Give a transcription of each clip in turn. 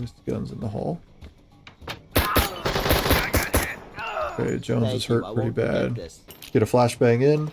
Missed guns in the hall. Okay, Jones is hurt pretty bad. Get a flashbang in.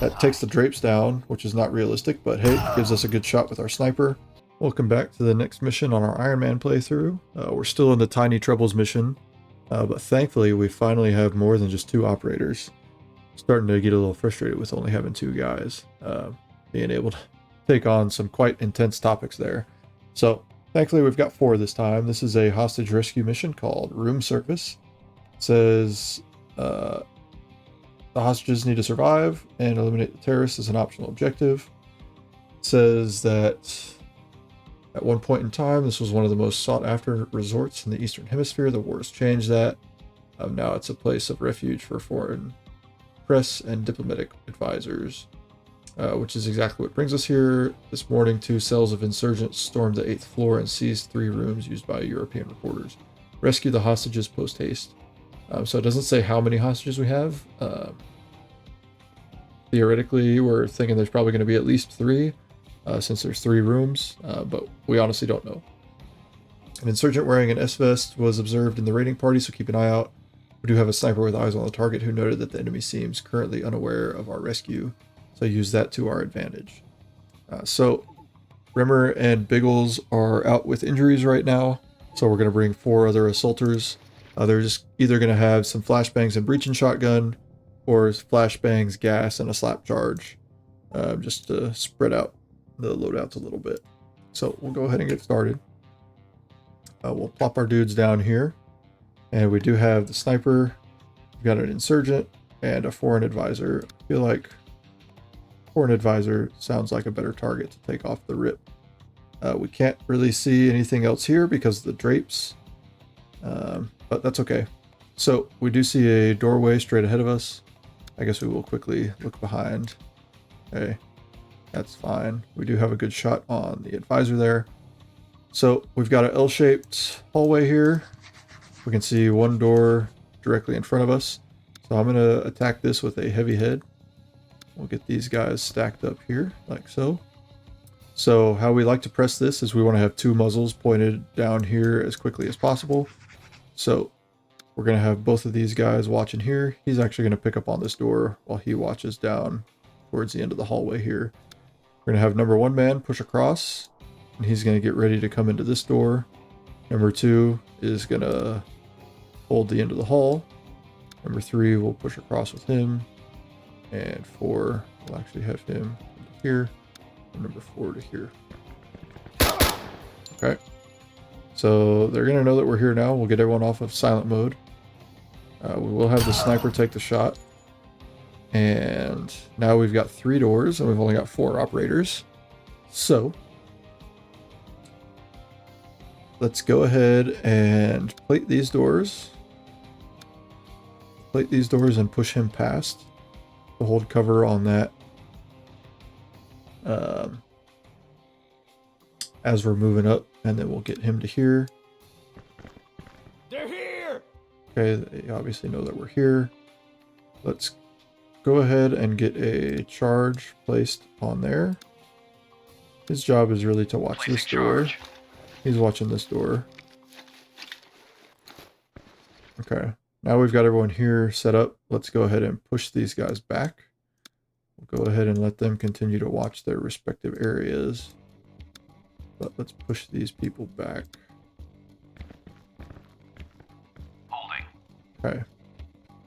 That takes the drapes down, which is not realistic, but hey, gives us a good shot with our sniper. Welcome back to the next mission on our Iron Man playthrough. We're still in the Tiny Troubles mission, but thankfully we finally have more than just 2 operators. Starting to get a little frustrated with only having 2 guys, being able to take on some quite intense topics there. So thankfully we've got 4 this time. This is a hostage rescue mission called Room Service. It says the hostages need to survive and eliminate the terrorists as an optional objective. It says that at one point in time, this was one of the most sought after resorts in the Eastern Hemisphere. The war has changed that. Now it's a place of refuge for foreign press and diplomatic advisors, which is exactly what brings us here. This morning, 2 cells of insurgents stormed the 8th floor and seized 3 rooms used by European reporters. Rescue the hostages post-haste. So it doesn't say how many hostages we have. Theoretically, we're thinking there's probably going to be at least 3, since there's 3 rooms, but we honestly don't know. An insurgent wearing an S-vest was observed in the raiding party, so keep an eye out. We do have a sniper with eyes on the target who noted that the enemy seems currently unaware of our rescue, so use that to our advantage. So Rimmer and Biggles are out with injuries right now, so we're going to bring 4 other assaulters. They're just either going to have some flashbangs and breaching shotgun, or flashbangs, gas, and a slap charge, just to spread out the loadouts a little bit. So we'll go ahead and get started. We'll plop our dudes down here, and we do have the sniper. We've got an insurgent and a foreign advisor. I feel like foreign advisor sounds like a better target to take off the rip. We can't really see anything else here because of the drapes, but that's okay. So we do see a doorway straight ahead of us. I guess we will quickly look behind. Okay, that's fine. We do have a good shot on the advisor there. So we've got an L-shaped hallway here. We can see 1 door directly in front of us. So I'm going to attack this with a heavy head. We'll get these guys stacked up here like so. So how we like to press this is we want to have 2 muzzles pointed down here as quickly as possible. So we're going to have both of these guys watching here. He's actually going to pick up on this door while he watches down towards the end of the hallway here. We're going to have number 1 man push across, and he's going to get ready to come into this door. Number 2 is going to hold the end of the hall. Number 3 will push across with him. And 4 will actually have him here. And number 4 to here. Okay. So they're going to know that we're here now. We'll get everyone off of silent mode. We will have the sniper take the shot. And now we've got 3 doors and we've only got 4 operators. So let's go ahead and plate these doors. Plate these doors and push him past. We'll hold cover on that as we're moving up, and then we'll get him to here. They're here! Okay, they obviously know that we're here. Let's go ahead and get a charge placed on there. His job is really to watch this door. He's watching this door. Okay, now we've got everyone here set up. Let's go ahead and push these guys back. We'll go ahead and let them continue to watch their respective areas. But let's push these people back. Holding. Okay.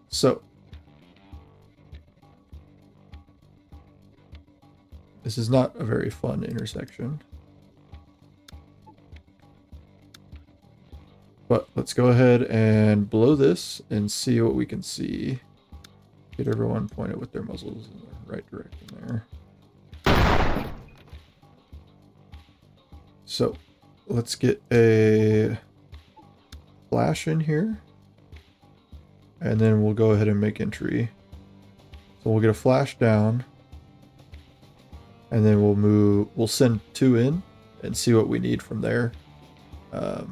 So this is not a very fun intersection. But let's go ahead and blow this and see what we can see. Get everyone pointed with their muzzles in the right direction there. So let's get a flash in here. And then we'll go ahead and make entry. So we'll get a flash down. And then we'll send 2 in and see what we need from there. So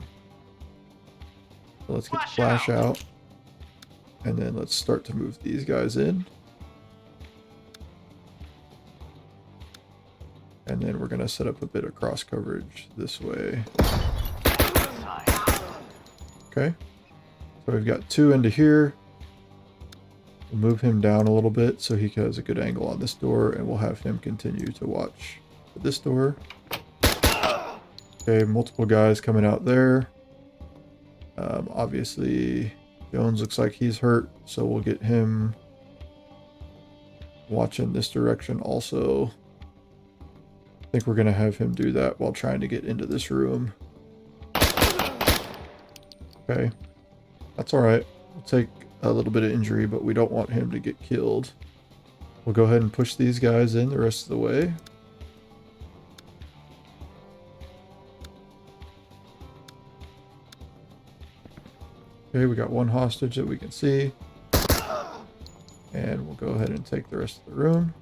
let's get the flash out. And then let's start to move these guys in. And then we're going to set up a bit of cross coverage this way. Okay. So we've got 2 into here. We'll move him down a little bit so he has a good angle on this door, and we'll have him continue to watch for this door. Okay, multiple guys coming out there. Obviously, Jones looks like he's hurt, so we'll get him watching this direction also. I think we're going to have him do that while trying to get into this room. Okay, that's alright. We'll take a little bit of injury, but we don't want him to get killed. We'll go ahead and push these guys in the rest of the way. Okay, we got 1 hostage that we can see. And we'll go ahead and take the rest of the room.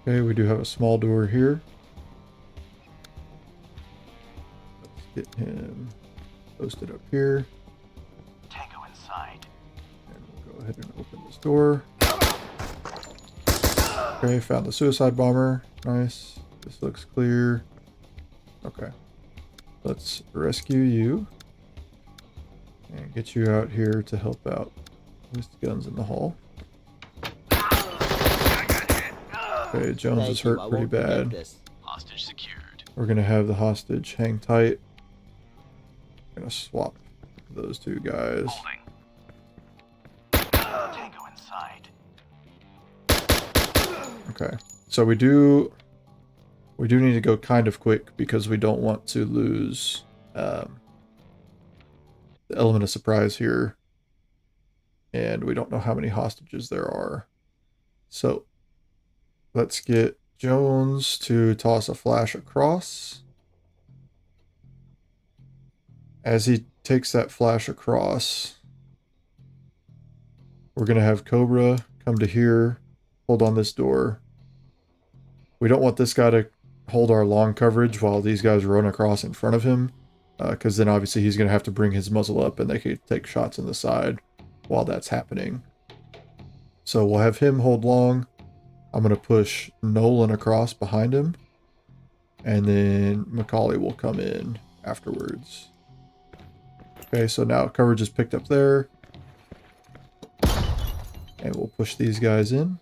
Okay, we do have a small door here. Let's get him posted up here. Tango inside. And we'll go ahead and open this door. Okay, found the suicide bomber. Nice. This looks clear. Okay. Let's rescue you. And get you out here to help out with the guns in the hall. Okay, Jones is hurt pretty bad. Hostage secured. We're going to have the hostage hang tight. Going to swap those 2 guys. Holding. Tango inside. Okay, so we do need to go kind of quick because we don't want to lose the element of surprise here. And we don't know how many hostages there are. So let's get Jones to toss a flash across. As he takes that flash across, we're going to have Cobra come to here, hold on this door. We don't want this guy to hold our long coverage while these guys run across in front of him, because then obviously he's going to have to bring his muzzle up and they can take shots in the side while that's happening. So we'll have him hold long. I'm going to push Nolan across behind him, and then Macaulay will come in afterwards. Okay, so now coverage is picked up there, and we'll push these guys in.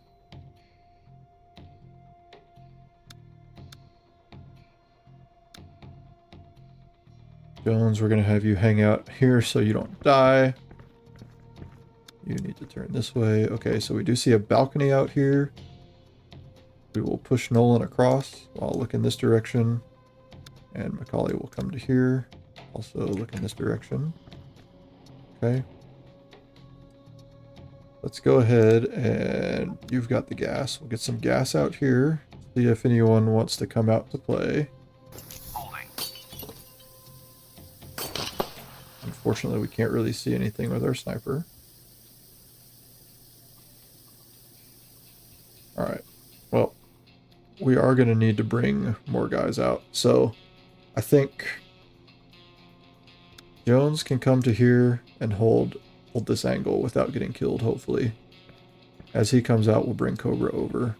Jones, we're going to have you hang out here so you don't die. You need to turn this way. Okay, so we do see a balcony out here. We will push Nolan across while look in this direction. And Macaulay will come to here. Also look in this direction. Okay. Let's go ahead and you've got the gas. We'll get some gas out here. See if anyone wants to come out to play. Unfortunately, we can't really see anything with our sniper. Alright. Well, we are going to need to bring more guys out. So, I think Jones can come to here and hold this angle without getting killed, hopefully. As he comes out, we'll bring Cobra over.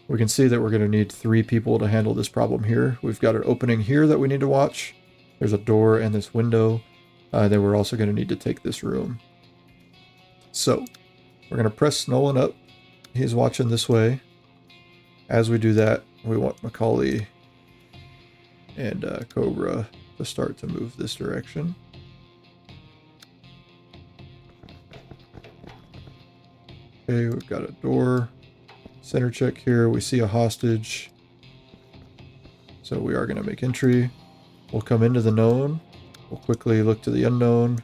We can see that we're going to need 3 people to handle this problem here. We've got an opening here that we need to watch. There's a door and this window. Then we're also going to need to take this room. So, we're going to press Nolan up. He's watching this way. As we do that, we want Macaulay and Cobra to start to move this direction. Okay, we've got a door. Center check here. We see a hostage. So we are going to make entry. We'll come into the known. We'll quickly look to the unknown.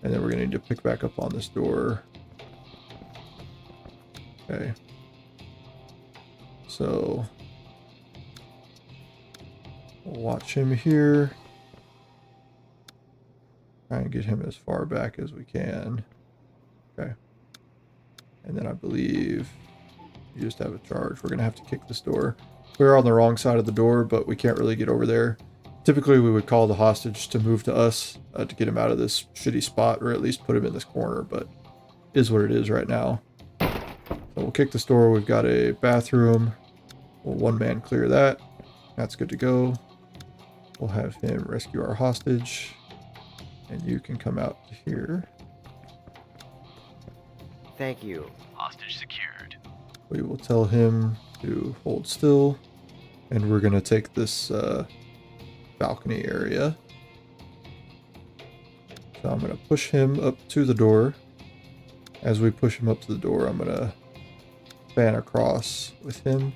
And then we're going to need to pick back up on this door. Okay. So we'll watch him here. Try and get him as far back as we can. Okay. And then I believe you just have a charge. We're going to have to kick this door. We're on the wrong side of the door, but we can't really get over there. Typically, we would call the hostage to move to us to get him out of this shitty spot, or at least put him in this corner, but it is what it is right now. So we'll kick this door. We've got a bathroom. We'll one man clear that. That's good to go. We'll have him rescue our hostage. And you can come out here. Thank you. Hostage secured. We will tell him to hold still. And we're going to take this balcony area. So I'm going to push him up to the door. As we push him up to the door, I'm going to fan across with him.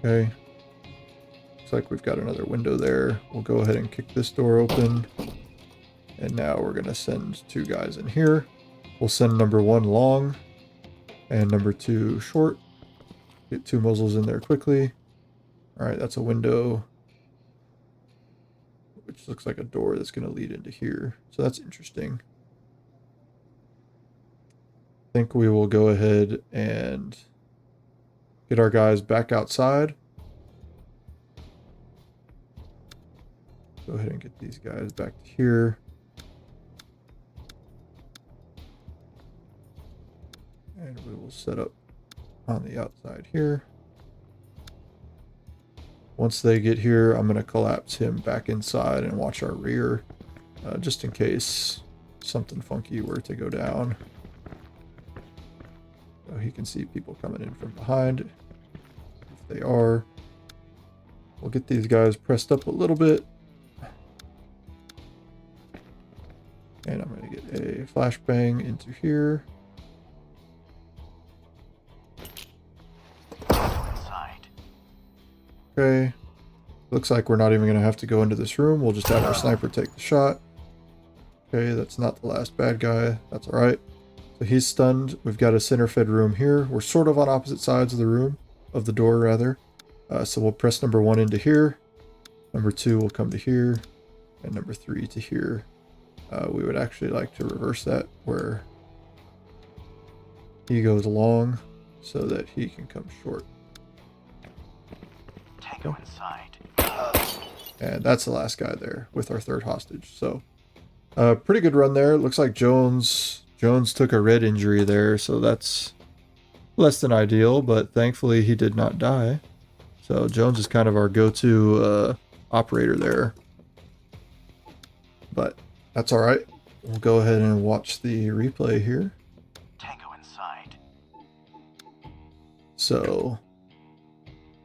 Okay. Looks like we've got another window there. We'll go ahead and kick this door open. And now we're going to send 2 guys in here. We'll send number 1 long and number 2 short. Get 2 muzzles in there quickly. All right, that's a window, which looks like a door that's going to lead into here. So that's interesting. I think we will go ahead and get our guys back outside. Go ahead and get these guys back to here. And we will set up on the outside here. Once they get here, I'm going to collapse him back inside and watch our rear, just in case something funky were to go down. So he can see people coming in from behind. If they are, we'll get these guys pressed up a little bit. And I'm going to get a flashbang into here. Inside. Okay. Looks like we're not even going to have to go into this room. We'll just have our sniper take the shot. Okay, that's not the last bad guy. That's alright. So he's stunned. We've got a center fed room here. We're sort of on opposite sides of the room. Of the door, rather. So we'll press number 1 into here. Number 2 will come to here. And number 3 to here. We would actually like to reverse that where he goes long so that he can come short. Tango inside. And that's the last guy there with our 3rd hostage. So pretty good run there. Looks like Jones took a red injury there, so that's less than ideal, but thankfully he did not die. So Jones is kind of our go-to operator there. But that's all right. We'll go ahead and watch the replay here. Tango inside. So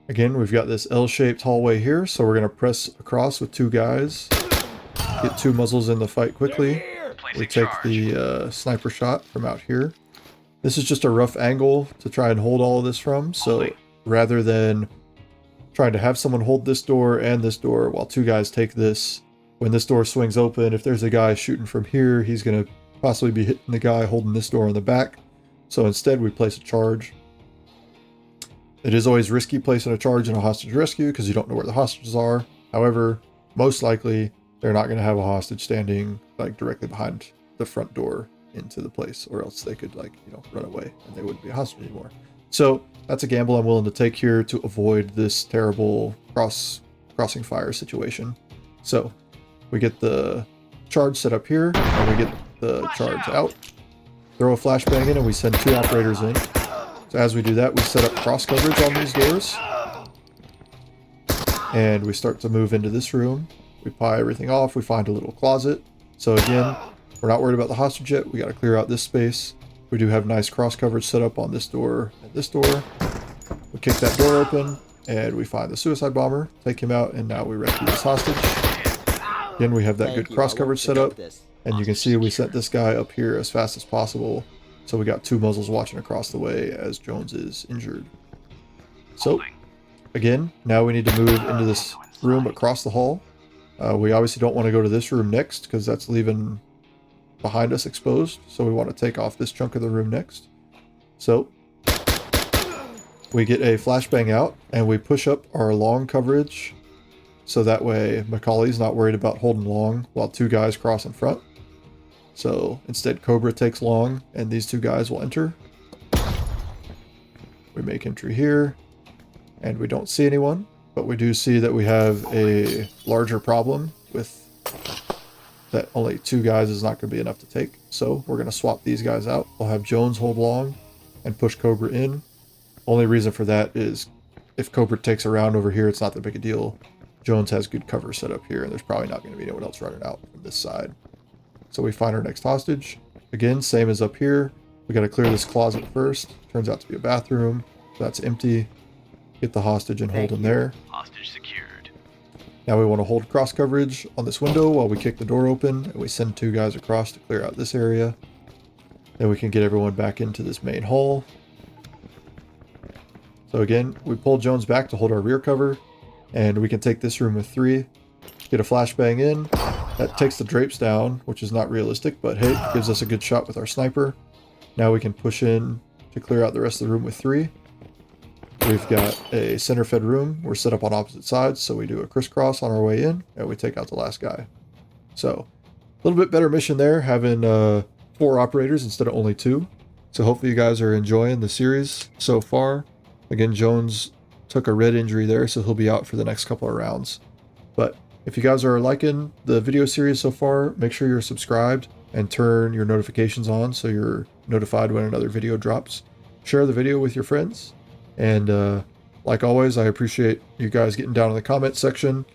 again, we've got this L-shaped hallway here, so we're going to press across with 2 guys. Get 2 muzzles in the fight quickly. We take the sniper shot from out here. This is just a rough angle to try and hold all of this from, so rather than trying to have someone hold this door and this door while 2 guys take this, when this door swings open, if there's a guy shooting from here, he's going to possibly be hitting the guy holding this door in the back. So instead, we place a charge. It is always risky placing a charge in a hostage rescue because you don't know where the hostages are. However, most likely, they're not going to have a hostage standing like directly behind the front door into the place, or else they could run away and they wouldn't be a hostage anymore. So that's a gamble I'm willing to take here to avoid this terrible crossing fire situation. So we get the charge set up here, and we get the charge out. Throw a flashbang in, and we send 2 operators in. So as we do that, we set up cross coverage on these doors. And we start to move into this room. We pry everything off. We find a little closet. So again, we're not worried about the hostage yet. We got to clear out this space. We do have nice cross coverage set up on this door and this door. We kick that door open, and we find the suicide bomber, take him out, and now we rescue this hostage. Again, we have that good cross coverage set up, and you can see we sent this guy up here as fast as possible. So we got 2 muzzles watching across the way as Jones is injured. So again, now we need to move into this room across the hall. We obviously don't want to go to this room next because that's leaving behind us exposed. So we want to take off this chunk of the room next. So we get a flashbang out and we push up our long coverage. So that way Macaulay's not worried about holding long while 2 guys cross in front. So instead Cobra takes long and these 2 guys will enter. We make entry here and we don't see anyone, but we do see that we have a larger problem with that only 2 guys is not going to be enough to take. So we're going to swap these guys out. We'll have Jones hold long and push Cobra in. Only reason for that is if Cobra takes a round over here, it's not that big a deal. Jones has good cover set up here, and there's probably not going to be anyone else running out from this side. So we find our next hostage. Again, same as up here. We got to clear this closet first. Turns out to be a bathroom. That's empty. Get the hostage and hold him there. Hostage secured. Now we want to hold cross coverage on this window while we kick the door open, and we send 2 guys across to clear out this area. Then we can get everyone back into this main hall. So again, we pull Jones back to hold our rear cover, and we can take this room with 3. Get a flashbang in. That takes the drapes down, which is not realistic, but hey, gives us a good shot with our sniper. Now we can push in to clear out the rest of the room with 3. We've got a center fed room. We're set up on opposite sides, so we do a crisscross on our way in, and we take out the last guy. So, a little bit better mission there, having 4 operators instead of only 2. So hopefully you guys are enjoying the series so far. Again, Jones took a red injury there, so he'll be out for the next couple of rounds. But if you guys are liking the video series so far, make sure you're subscribed and turn your notifications on so you're notified when another video drops. Share the video with your friends. And like always, I appreciate you guys getting down in the comment section,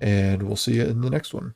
and we'll see you in the next one.